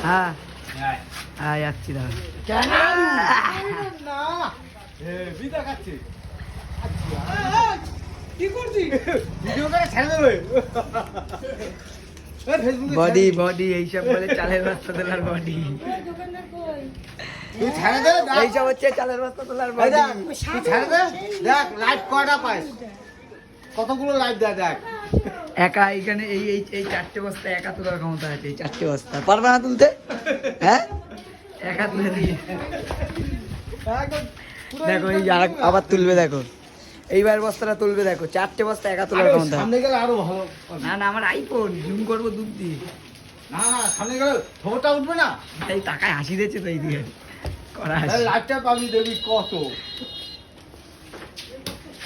হ্যাঁ হ্যাঁ যাচ্ছি দাঁড়া কেন না বিদা খাচ্ছি কি করছিস ভিডিও করে ছেড়ে দেবে বডি বডি এইসব বলে চালের বস্তা তোলার বডি তুই ছেড়ে দে এইসব হচ্ছে চালের বস্তা তোলার এই বডি দেখ, তুই ছেড়ে দে দেখ লাইভ কয়টা পাইস কতগুলো লাইভ দেয় দেখ একা এখানে এই এই এই চারটে বস্তা একা তোলার ক্ষমতা আছে এই চারটে বস্তা পারবে না তুলতে হ্যাঁ একা তুলে দিয়ে দেখো এই আবার তুলবে দেখো এইবার বস্তাটা তুলবে দেখো চারটে বস্তা একা তোলার ক্ষমতা সামনে গেলে আরো ভালো না না আমার আইফোন জুম করবো দুধ দিয়ে না না সামনে গেলে খবরটা উঠবে না এই টাকায় হাসি দিয়েছে তো এই দিকে করা হাসি লাইভটা পাবি দেখবি কত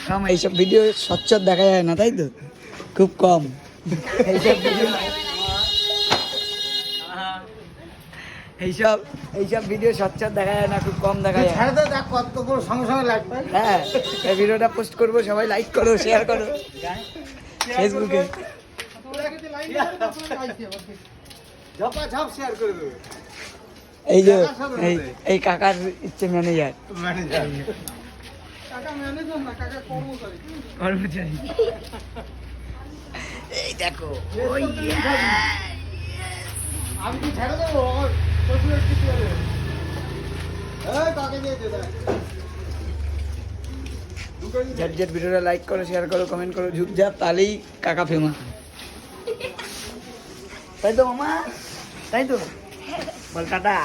কম এইসব ভিডিও সচ্চর দেখা যায় না তাই তো খুব কম এইসব ভিডিও এইসব এইসব ভিডিও সচ্চর দেখা যায় না খুব কম দেখা যায় ছেড়ে দে দেখ কতগুলো সঙ্গে সঙ্গে লাইভ পাই হ্যাঁ এই ভিডিওটা পোস্ট করবো সবাই লাইক করো শেয়ার করো ফেসবুকে ঝপা ঝপ শেয়ার করে দেবে এই যে এই কাকার ইচ্ছে ম্যানেজার ম্যানেজার কাকা ম্যানেজার না কাকা কর্মচারী কর্মচারী এই দেখো ওই আমি কি ছেড়ে দেবো আমার প্রচুর কিছু হবে এই কাকে দিয়েছে দেখ ঝটঝট ভিডিওটা লাইক করো শেয়ার করো কমেন্ট করো ঝুপঝাপ তাহলেই কাকা ফেমাস তাই তো মামা তাই তো বল টাটা